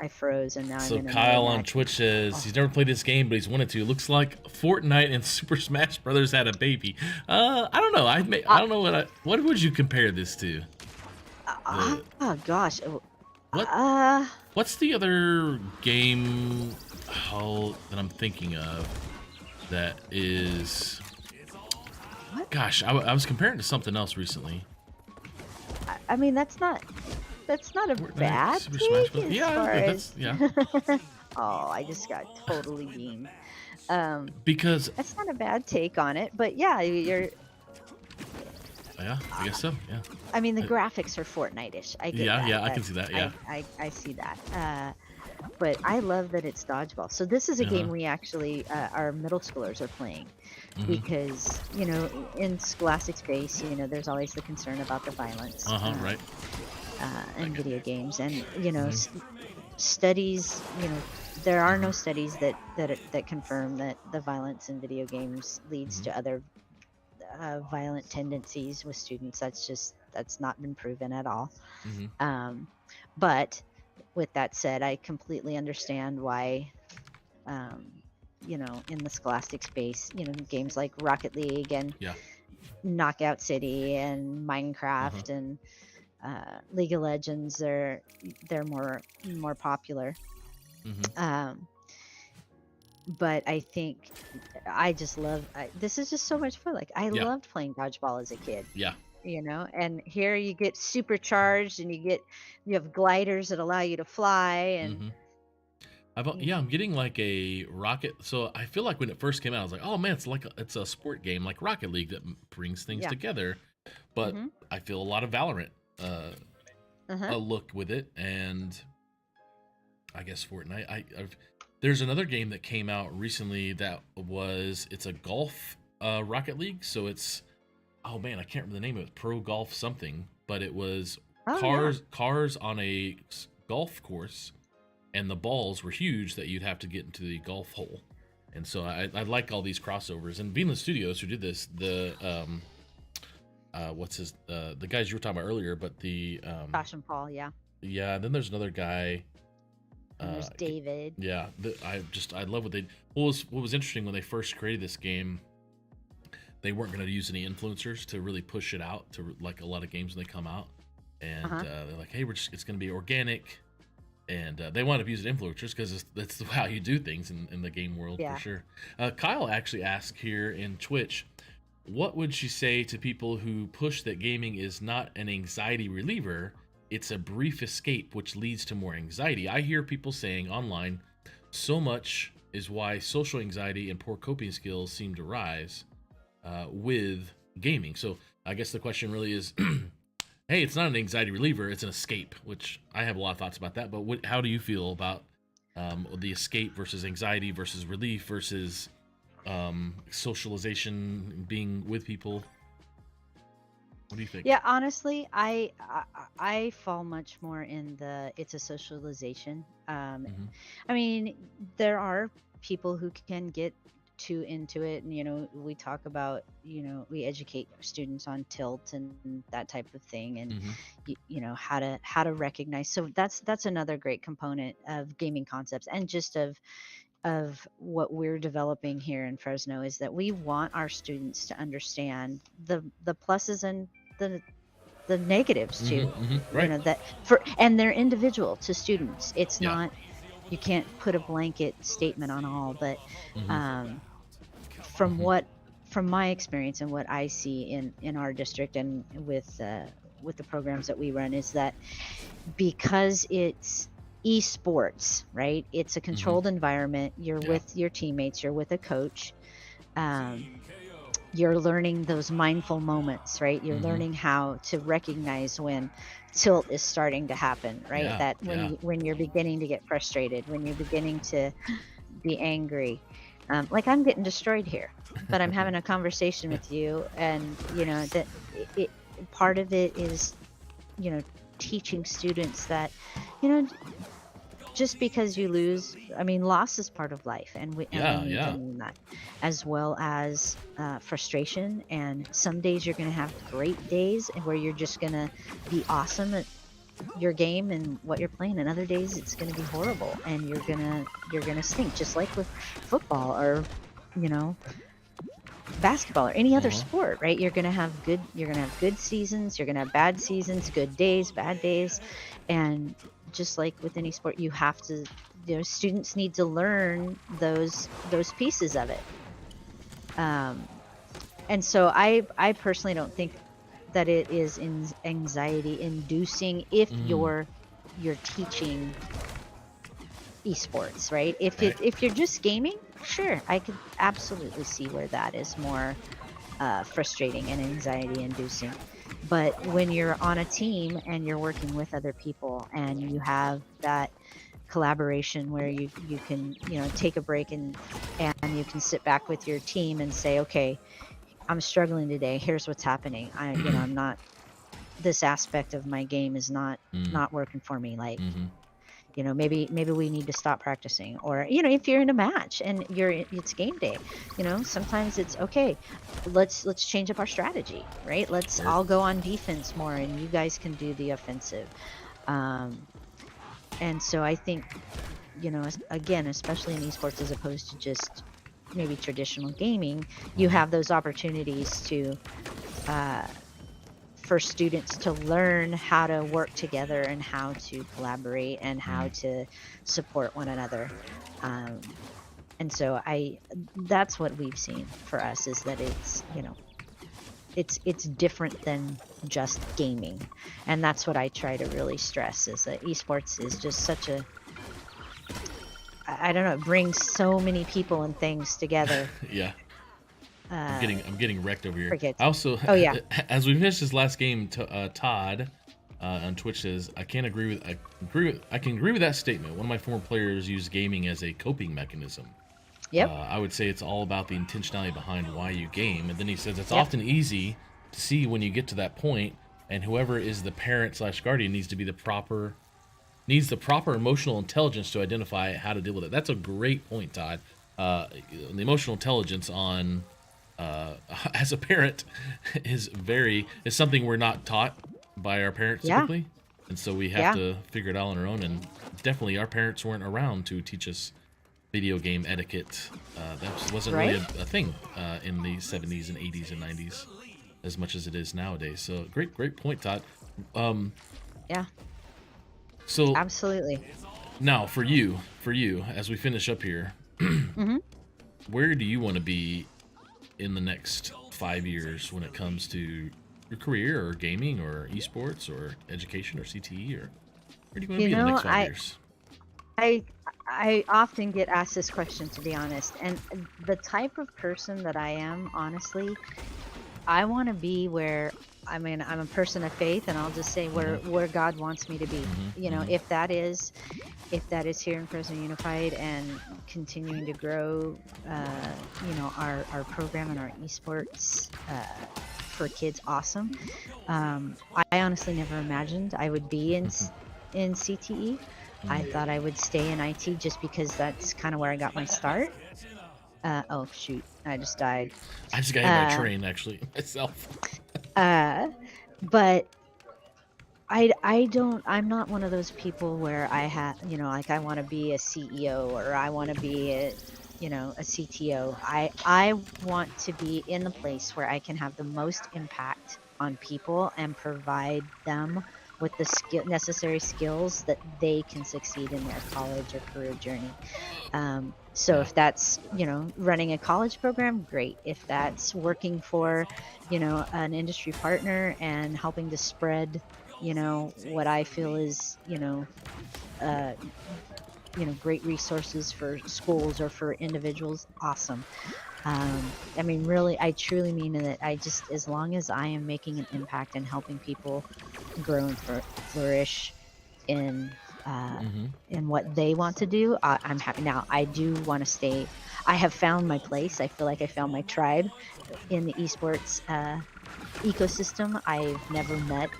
I froze, and now I'm in. So Kyle on Twitch says he's never played this game, but he's wanted to. Looks like Fortnite and Super Smash Brothers had a baby. I don't know. I don't know what would you compare this to? Oh gosh, What's the other game that I'm thinking of that is? What? Gosh, I was comparing to something else recently. I mean, that's not a bad Super take Smash Bros. as Yeah, far that's as. Oh, I just got totally beamed. Because that's not a bad take on it, but yeah, you're. Yeah, I guess so. Yeah. I mean, the graphics are Fortnite-ish. I get that. Yeah, I can see that. Yeah. I see that. But I love that it's dodgeball. So this is a game we actually, our middle schoolers are playing, because in scholastic space, there's always the concern about the violence. Right. In video games, and studies, there are no studies that confirm that the violence in video games leads to other violent tendencies with students. That's not been proven at all. But with that said, I completely understand why in the scholastic space, games like Rocket League and Knockout City and Minecraft and League of Legends, they're more popular. But I think I just love. This is just so much fun. Like I loved playing dodgeball as a kid. Yeah. And here you get supercharged, and you have gliders that allow you to fly, and I'm getting like a Rocket. So I feel like when it first came out, I was like, oh man, it's a sport game like Rocket League that brings things together. But I feel a lot of Valorant a look with it, and I guess Fortnite. There's another game that came out recently that it's a golf Rocket League. So it's, oh man, I can't remember the name of it. Pro Golf something, but it was cars on a golf course, and the balls were huge that you'd have to get into the golf hole. And so I like all these crossovers. And Vinland Studios, who did this, the the guys you were talking about earlier, but the Fashion Paul, yeah. Yeah, then there's another guy. There's David. Yeah, I love what what was interesting when they first created this game. They weren't going to use any influencers to really push it out to like a lot of games when they come out, and they're like, hey, it's going to be organic, and they wound up using influencers because that's how you do things in the game world for sure. Kyle actually asked here in Twitch, what would she say to people who push that gaming is not an anxiety reliever? It's a brief escape, which leads to more anxiety. I hear people saying online, so much is why social anxiety and poor coping skills seem to rise with gaming. So I guess the question really is, hey, it's not an anxiety reliever, it's an escape, which I have a lot of thoughts about that. But how do you feel about the escape versus anxiety versus relief versus socialization, being with people? What do you think? Yeah, honestly, I fall much more in it's a socialization. I mean, there are people who can get too into it, and we talk about, we educate students on tilt and that type of thing, and how to recognize. So that's another great component of gaming concepts, and just of what we're developing here in Fresno, is that we want our students to understand the pluses and the negatives too. Right. And they're individual to students. It's not, you can't put a blanket statement on all, but from my experience and what I see in our district and with the programs that we run, is that because it's esports, right? It's a controlled environment. You're with your teammates, you're with a coach. You're learning those mindful moments, right? You're learning how to recognize when tilt is starting to happen, right? That when you're beginning to get frustrated, when you're beginning to be angry, like I'm getting destroyed here, but I'm having a conversation with you, and that part of it is, teaching students that, just because you lose, I mean, loss is part of life, and we need to mean that, as well as frustration. And some days you're going to have great days where you're just going to be awesome at your game and what you're playing, and other days it's going to be horrible, and you're gonna stink, just like with football or basketball or any other sport, right? You're gonna have good seasons, you're gonna have bad seasons, good days, bad days, and just like with any sport, you have to, students need to learn those pieces of it. And so I personally don't think that it is anxiety inducing if you're teaching esports, right? If you're just gaming, sure, I could absolutely see where that is more frustrating and anxiety inducing. But when you're on a team and you're working with other people and you have that collaboration where you can take a break and you can sit back with your team and say, okay, I'm struggling today, here's what's happening, I'm not, this aspect of my game is not working for me, like maybe we need to stop practicing. Or if you're in a match and it's game day, sometimes it's okay, let's change up our strategy, right? Let's all go on defense more and you guys can do the offensive. And so I think, again, especially in esports as opposed to just maybe traditional gaming, you have those opportunities to for students to learn how to work together and how to collaborate and how to support one another. And so that's what we've seen for us, is that it's, it's different than just gaming. And that's what I try to really stress, is that esports is just such a, I don't know, it brings so many people and things together. Yeah. I'm getting wrecked over here. Forget. I also, as we finished this last game, Todd on Twitch says, I can agree with that statement. One of my former players used gaming as a coping mechanism. Yep. I would say it's all about the intentionality behind why you game. And then he says it's often easy to see when you get to that point, and whoever is the parent / guardian needs the proper emotional intelligence to identify how to deal with it. That's a great point, Todd. The emotional intelligence on as a parent is something we're not taught by our parents typically, and so we have to figure it out on our own. And definitely, our parents weren't around to teach us video game etiquette. That wasn't really a thing in the 70s and 80s and 90s as much as it is nowadays. So great point, Todd. So absolutely. Now for you, as we finish up here, where do you want to be in the next 5 years when it comes to your career or gaming or esports or education or CTE, or where do you want to be in the next 5 years? I often get asked this question, to be honest, and the type of person that I am, honestly, I want to be where, I'm a person of faith, and I'll just say where God wants me to be. If that is here in Fresno Unified and continuing to grow, our program and our esports for kids, awesome. I honestly never imagined I would be in CTE. I thought I would stay in IT just because that's kind of where I got my start. Oh shoot, I just died. I just got hit by a train, actually, myself. But I'm not one of those people where I have, I want to be a CEO or I want to be a CTO. I want to be in the place where I can have the most impact on people and provide them with the necessary skills that they can succeed in their college or career journey. So if that's, running a college program, great. If that's working for, an industry partner and helping to spread, what I feel is, great resources for schools or for individuals, awesome. Really, I truly mean that as long as I am making an impact and helping people grow and flourish in what they want to do, I'm happy. Now, I do want to stay. I have found my place. I feel like I found my tribe in the esports ecosystem. I've never met.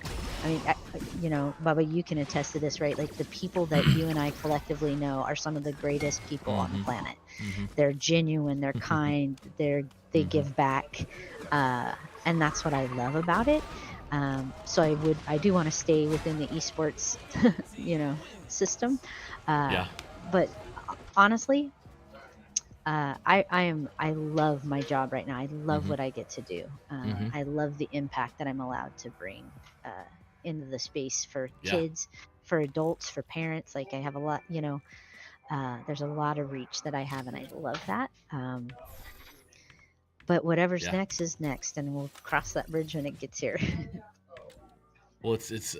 Bubba, you can attest to this, right? Like, the people that you and I collectively know are some of the greatest people on the planet. They're genuine, they're kind, they give back, and that's what I love about it. So I do want to stay within the esports, system. But honestly, I love my job right now. I love what I get to do. I love the impact that I'm allowed to bring into the space for kids, for adults, for parents. Like I have a lot, you know, there's a lot of reach that I have, and I love that. But whatever's next is next, and we'll cross that bridge when it gets here. Well, it's this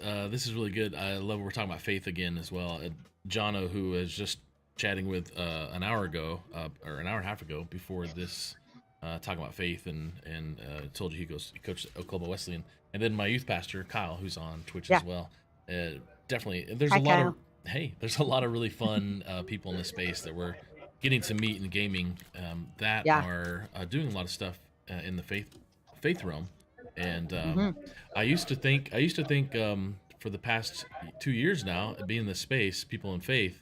is really good. I love we're talking about faith again as well. Jono, who was just chatting with an hour ago, or an hour and a half ago, before this, talking about faith, and told you he coached at Oklahoma Wesleyan, and then my youth pastor Kyle, who's on Twitch as well. Definitely, there's there's a lot of really fun people in this space that we're getting to meet in gaming that are doing a lot of stuff in the faith realm. And I used to think for the past 2 years now, being in this space, people in faith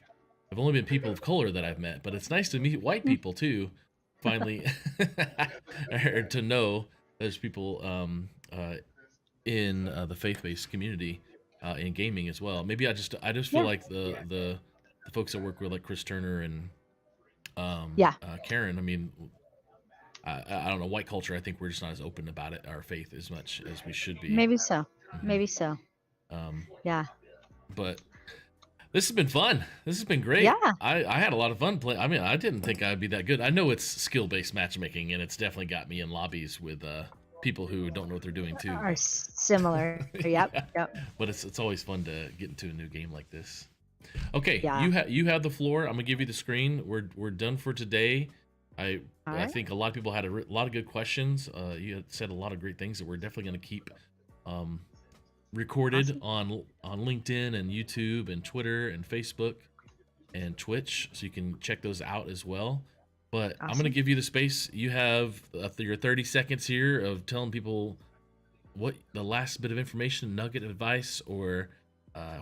have only been people of color that I've met, but it's nice to meet white people too, finally, or to know there's people in the faith-based community in gaming as well. Maybe I just feel like the folks that work with, like Chris Turner and Karen, I mean, I don't know, white culture, I think we're just not as open about it, our faith, as much as we should be. Maybe so. Maybe so. Yeah. But this has been fun. This has been great. Yeah. I had a lot of fun playing. I mean, I didn't think I'd be that good. I know it's skill-based matchmaking, and it's definitely got me in lobbies with people who don't know what they're doing too. Are similar. Yep. But it's always fun to get into a new game like this. Okay, Yeah. you have the floor. I'm gonna give you the screen. We're done for today. I think a lot of people had a lot of good questions. You had said a lot of great things that we're definitely going to keep recorded on LinkedIn and YouTube and Twitter and Facebook and Twitch, so you can check those out as well. But I'm going to give you the space. You have your 30 seconds here of telling people what the last bit of information, nugget of advice, or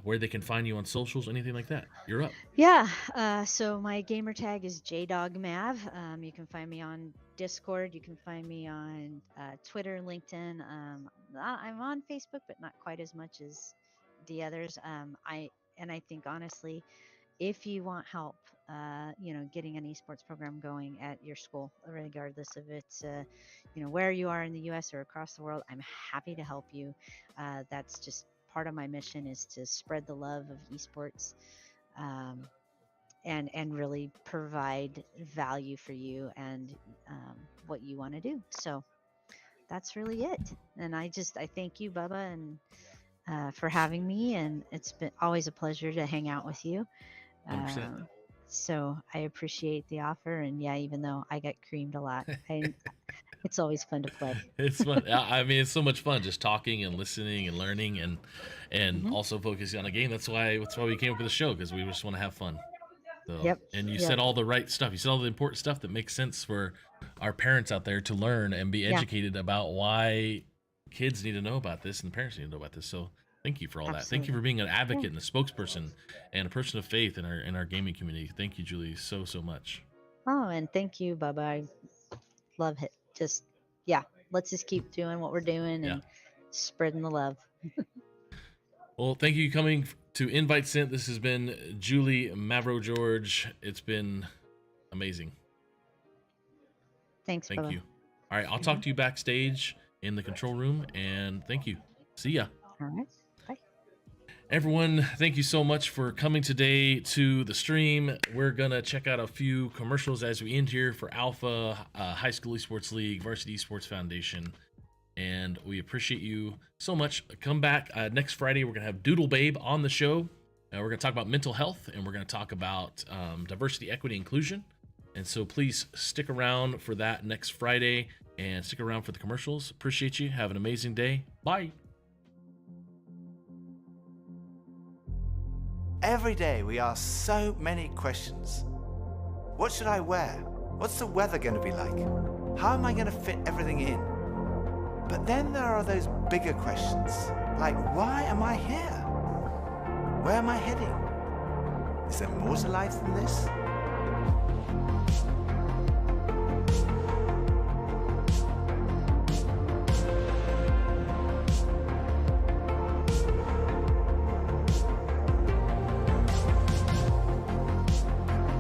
where they can find you on socials, anything like that. You're up. Yeah. So my gamer tag is JDogMav. You can find me on Discord. You can find me on Twitter, LinkedIn. I'm on Facebook, but not quite as much as the others. I think honestly, if you want help, getting an esports program going at your school, regardless of it's, where you are in the U.S. or across the world, I'm happy to help you. That's just part of my mission, is to spread the love of esports, and really provide value for you and what you want to do. So that's really it. And I thank you, Bubba, and for having me. And it's been always a pleasure to hang out with you. 100%. So I appreciate the offer. And yeah, even though I get creamed a lot, it's always fun to play. It's fun. I mean, it's so much fun just talking and listening and learning and also focusing on a game. That's why we came up with the show, because we just want to have fun. So, yep. And you said all the right stuff. You said all the important stuff that makes sense for our parents out there to learn and be educated about why kids need to know about this and the parents need to know about this. So thank you for all that. Thank you for being an advocate and a spokesperson and a person of faith in our gaming community. Thank you, Julie, so much. Oh, and thank you, Bubba. I love it. Let's just keep doing what we're doing and spreading the love. Well, thank you for coming to Invite Sent. This has been Julie Mavrogeorge. It's been amazing. Thanks, Thank Bubba. you. All right, I'll talk to you backstage in the control room, and thank you. See ya. All right. Bye. Everyone, thank you so much for coming today to the stream. We're going to check out a few commercials as we end here for Alpha, High School Esports League, Varsity Esports Foundation, and we appreciate you so much. Come back next Friday. We're going to have Doodle Babe on the show. We're going to talk about mental health, and we're going to talk about diversity, equity, inclusion. And so please stick around for that next Friday, and stick around for the commercials. Appreciate you. Have an amazing day. Bye. Every day we ask so many questions. What should I wear? What's the weather going to be like? How am I going to fit everything in? But then there are those bigger questions, like why am I here? Where am I heading? Is there more to life than this?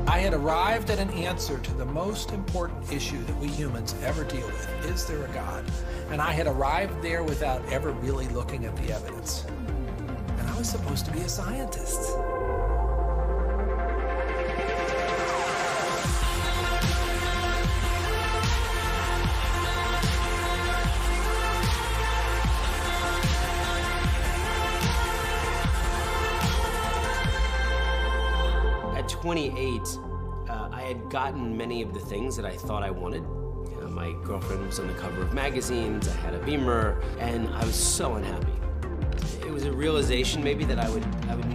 I had arrived at an answer to the most important issue that we humans ever deal with. Is there a God? And I had arrived there without ever really looking at the evidence. And I was supposed to be a scientist. At 28, I had gotten many of the things that I thought I wanted. My girlfriend was on the cover of magazines, I had a Beamer, and I was so unhappy. It was a realization maybe that I would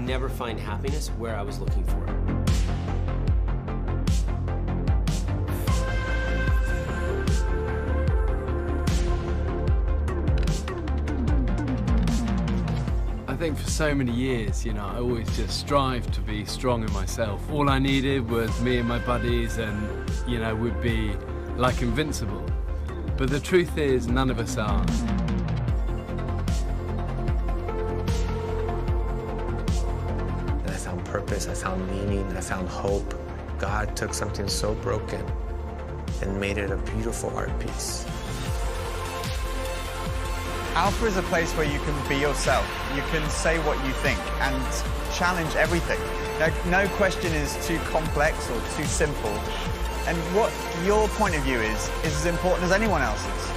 never find happiness where I was looking for it. I think for so many years, I always just strived to be strong in myself. All I needed was me and my buddies and, we'd be like invincible. But the truth is, none of us are. I found purpose, I found meaning, I found hope. God took something so broken and made it a beautiful art piece. Alpha is a place where you can be yourself. You can say what you think and challenge everything. No question is too complex or too simple. And what your point of view is as important as anyone else's.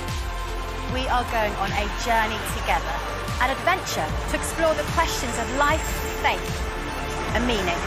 We are going on a journey together, an adventure to explore the questions of life, faith, and meaning.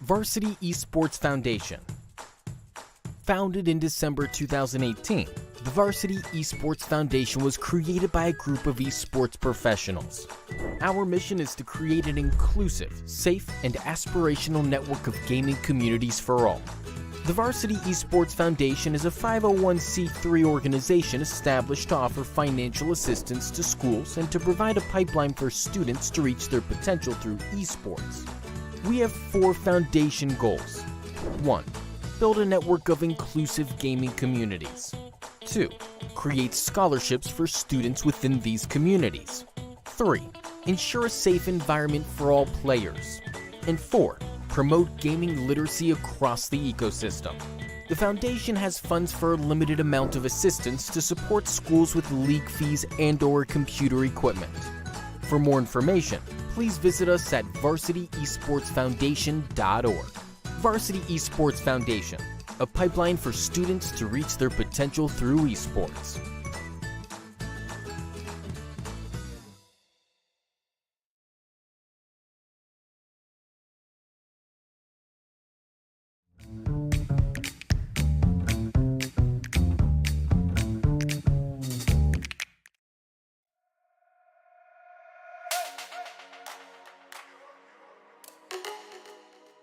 Varsity Esports Foundation. Founded in December 2018, the Varsity Esports Foundation was created by a group of esports professionals. Our mission is to create an inclusive, safe, and aspirational network of gaming communities for all. The Varsity Esports Foundation is a 501c3 organization established to offer financial assistance to schools and to provide a pipeline for students to reach their potential through esports. We have 4 foundation goals. 1. Build a network of inclusive gaming communities. 2. Create scholarships for students within these communities. 3. Ensure a safe environment for all players. And 4. Promote gaming literacy across the ecosystem. The foundation has funds for a limited amount of assistance to support schools with league fees and/or computer equipment. For more information, please visit us at varsityesportsfoundation.org. Varsity Esports Foundation, a pipeline for students to reach their potential through esports.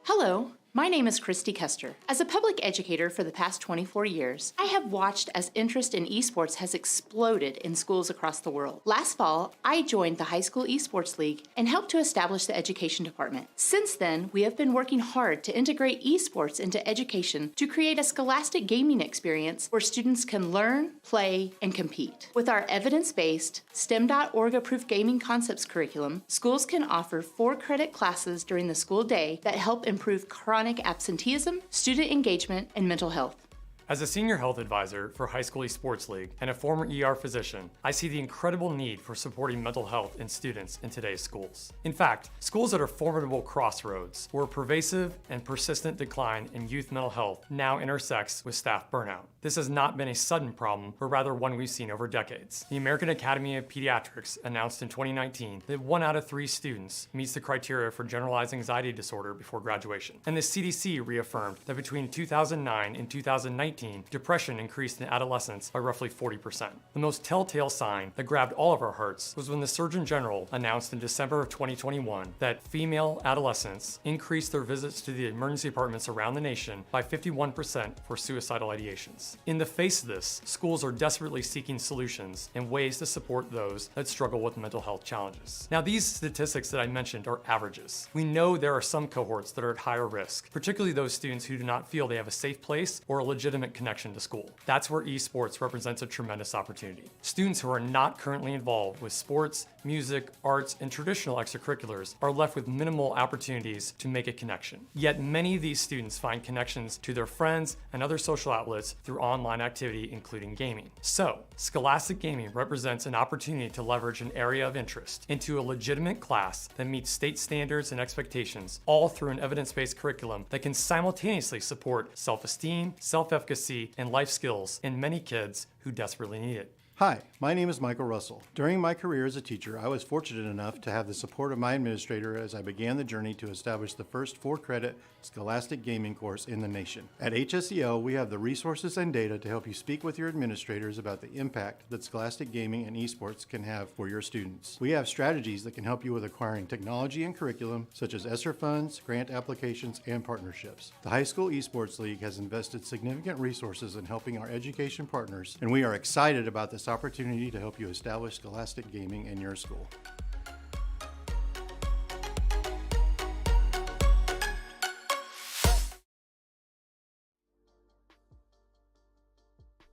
Hello, my name is Christy Kester. As a public educator for the past 24 years, I have watched as interest in esports has exploded in schools across the world. Last fall, I joined the High School Esports League and helped to establish the education department. Since then, we have been working hard to integrate esports into education to create a scholastic gaming experience where students can learn, play, and compete. With our evidence-based, STEM.org approved gaming concepts curriculum, schools can offer 4-credit classes during the school day that help improve chronic absenteeism, student engagement, and mental health. As a senior health advisor for High School Esports League and a former ER physician, I see the incredible need for supporting mental health in students in today's schools. In fact, schools at a formidable crossroads where pervasive and persistent decline in youth mental health now intersects with staff burnout. This has not been a sudden problem, but rather one we've seen over decades. The American Academy of Pediatrics announced in 2019 that 1 out of 3 students meets the criteria for generalized anxiety disorder before graduation. And the CDC reaffirmed that between 2009 and 2019, 2019, depression increased in adolescents by roughly 40%. The most telltale sign that grabbed all of our hearts was when the Surgeon General announced in December of 2021 that female adolescents increased their visits to the emergency departments around the nation by 51% for suicidal ideations. In the face of this, schools are desperately seeking solutions and ways to support those that struggle with mental health challenges. Now, these statistics that I mentioned are averages. We know there are some cohorts that are at higher risk, particularly those students who do not feel they have a safe place or a legitimate connection to school. That's where esports represents a tremendous opportunity. Students who are not currently involved with sports, music, arts, and traditional extracurriculars are left with minimal opportunities to make a connection. Yet many of these students find connections to their friends and other social outlets through online activity, including gaming. So, Scholastic Gaming represents an opportunity to leverage an area of interest into a legitimate class that meets state standards and expectations, all through an evidence-based curriculum that can simultaneously support self-esteem, self-efficacy, and life skills in many kids who desperately need it. Hi, my name is Michael Russell. During my career as a teacher, I was fortunate enough to have the support of my administrator as I began the journey to establish the first 4-credit Scholastic Gaming course in the nation. At HSEL, we have the resources and data to help you speak with your administrators about the impact that Scholastic Gaming and esports can have for your students. We have strategies that can help you with acquiring technology and curriculum, such as ESSER funds, grant applications, and partnerships. The High School Esports League has invested significant resources in helping our education partners, and we are excited about this opportunity to help you establish Scholastic Gaming in your school.